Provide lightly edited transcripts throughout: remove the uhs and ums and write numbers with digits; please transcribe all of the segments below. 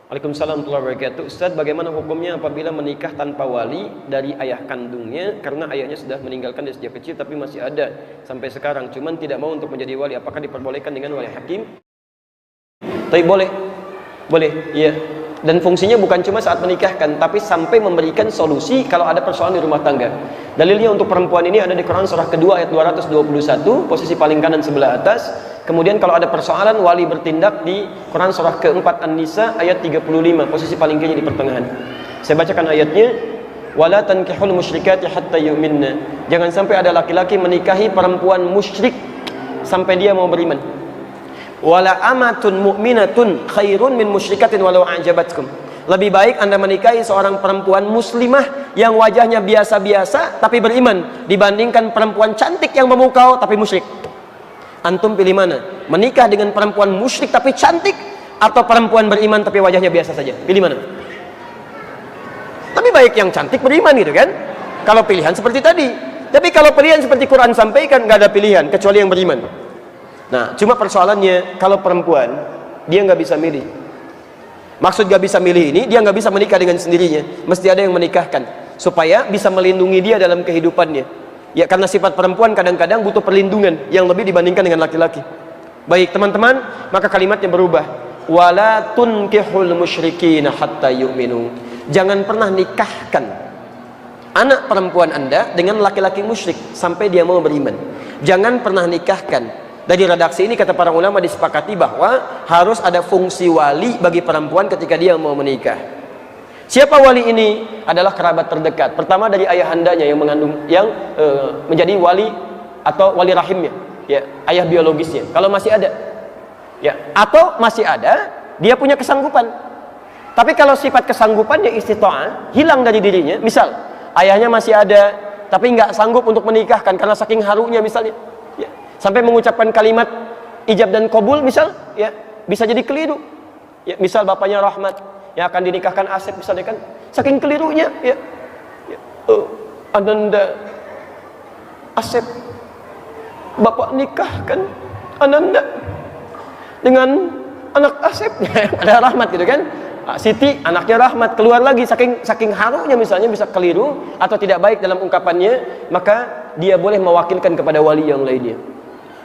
Waalaikumsalam warahmatullahi wabarakatuh. Ustaz, bagaimana hukumnya apabila menikah tanpa wali dari ayah kandungnya karena ayahnya sudah meninggalkan dia sejak kecil tapi masih ada sampai sekarang, cuman tidak mau untuk menjadi wali, apakah diperbolehkan dengan wali hakim? Tapi boleh, iya. Dan fungsinya bukan cuma saat menikahkan, tapi sampai memberikan solusi kalau ada persoalan di rumah tangga. Dalilnya untuk perempuan ini ada di Quran surah kedua ayat 221, posisi paling kanan sebelah atas. Kemudian kalau ada persoalan, wali bertindak di Quran surah keempat An-Nisa ayat 35, posisi paling kiri di pertengahan. Saya bacakan ayatnya. Wala tankihul musyrikati hatta yu'minna. Jangan sampai ada laki-laki menikahi perempuan musyrik sampai dia mau beriman. Wala amatun mu'minatun khairun min musyrikatin walau a'jabatkum. Lebih baik Anda menikahi seorang perempuan muslimah yang wajahnya biasa-biasa tapi beriman dibandingkan perempuan cantik yang memukau tapi musyrik. Antum pilih mana? Menikah dengan perempuan musyrik tapi cantik atau perempuan beriman tapi wajahnya biasa saja? Pilih mana? Lebih baik yang cantik beriman gitu kan? Kalau pilihan seperti tadi. Tapi kalau pilihan seperti Quran sampaikan, nggak ada pilihan kecuali yang beriman. Nah, cuma persoalannya kalau perempuan dia nggak bisa milih. Maksud nggak bisa milih ini, dia nggak bisa menikah dengan sendirinya. Mesti ada yang menikahkan supaya bisa melindungi dia dalam kehidupannya. Ya, karena sifat perempuan kadang-kadang butuh perlindungan yang lebih dibandingkan dengan laki-laki. Baik teman-teman, maka kalimatnya berubah. Wala tunkihul musyrikina hatta yu'minu. Jangan pernah nikahkan anak perempuan Anda dengan laki-laki musyrik sampai dia mau beriman. Jangan pernah nikahkan. Dari redaksi ini kata para ulama disepakati bahwa harus ada fungsi wali bagi perempuan ketika dia mau menikah. Siapa wali ini? Adalah kerabat terdekat. Pertama dari ayahandanya yang mengandung, yang menjadi wali atau wali rahimnya, ya, ayah biologisnya. Kalau masih ada, ya, atau masih ada, dia punya kesanggupan. Tapi kalau sifat kesanggupannya istita'ah hilang dari dirinya, misal ayahnya masih ada, tapi nggak sanggup untuk menikahkan karena saking harunya misalnya. Sampai mengucapkan kalimat ijab dan qabul misal, ya, bisa jadi keliru. Ya, misal bapaknya Rahmat yang akan dinikahkan Asep misalnya kan, saking kelirunya, ya, Ananda Asep, bapak nikahkan Ananda dengan anak Asep, ada Rahmat gitu kan. Siti anaknya Rahmat, keluar lagi saking harunya misalnya bisa keliru atau tidak baik dalam ungkapannya, maka dia boleh mewakilkan kepada wali yang lainnya.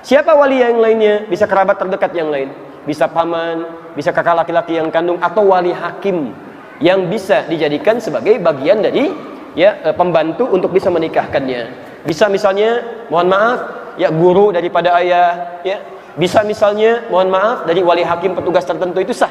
Siapa wali yang lainnya? Bisa kerabat terdekat yang lain, bisa paman, bisa kakak laki-laki yang kandung, atau wali hakim yang bisa dijadikan sebagai bagian dari, ya, pembantu untuk bisa menikahkannya. Bisa misalnya, mohon maaf, ya, guru daripada ayah, ya. Bisa misalnya, mohon maaf, dari wali hakim petugas tertentu, itu sah,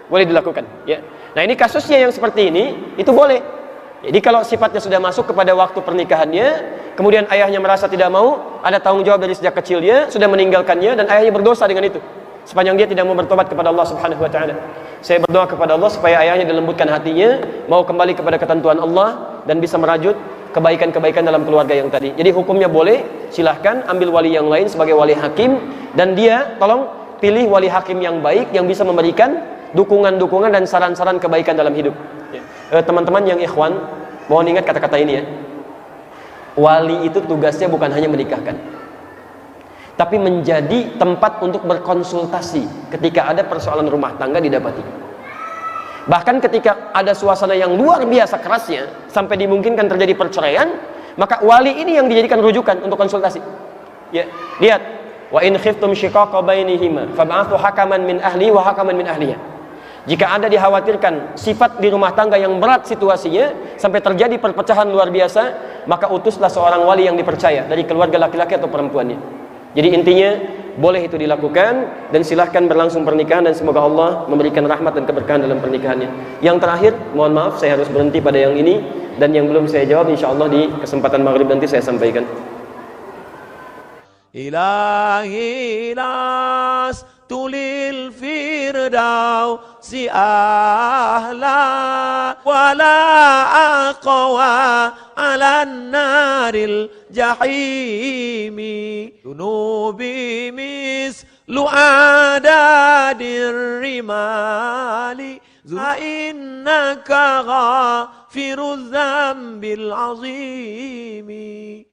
boleh dilakukan, ya. Nah, ini kasusnya yang seperti ini, itu boleh. Jadi kalau sifatnya sudah masuk kepada waktu pernikahannya, kemudian ayahnya merasa tidak mau, ada tanggung jawab dari sejak kecilnya, sudah meninggalkannya, dan ayahnya berdosa dengan itu, sepanjang dia tidak mau bertobat kepada Allah Subhanahu wa Ta'ala. Saya berdoa kepada Allah supaya ayahnya dilembutkan hatinya, mau kembali kepada ketentuan Allah, dan bisa merajut kebaikan-kebaikan dalam keluarga yang tadi. Jadi hukumnya boleh, silahkan ambil wali yang lain sebagai wali hakim, dan dia tolong pilih wali hakim yang baik, yang bisa memberikan dukungan-dukungan dan saran-saran kebaikan dalam hidup. Teman-teman yang ikhwan, mohon ingat kata-kata ini, ya. Wali itu tugasnya bukan hanya menikahkan, tapi menjadi tempat untuk berkonsultasi ketika ada persoalan rumah tangga didapati. Bahkan ketika ada suasana yang luar biasa kerasnya sampai dimungkinkan terjadi perceraian, maka wali ini yang dijadikan rujukan untuk konsultasi. Ya, lihat, wa in khiftum shiqaqa bainihima fab'athu hakaman min ahli wa hakaman min ahliha. Jika Anda dikhawatirkan sifat di rumah tangga yang berat situasinya sampai terjadi perpecahan luar biasa, maka utuslah seorang wali yang dipercaya dari keluarga laki-laki atau perempuannya. Jadi intinya boleh itu dilakukan, dan silahkan berlangsung pernikahan, dan semoga Allah memberikan rahmat dan keberkahan dalam pernikahannya. Yang terakhir, mohon maaf saya harus berhenti pada yang ini, dan yang belum saya jawab insyaallah di kesempatan maghrib nanti saya sampaikan. Ilahi las tulil firdausi ahla wala aqwa ala naril jahimi dunubi mislu adadir rimali innaka ghafiruz zambil azimi.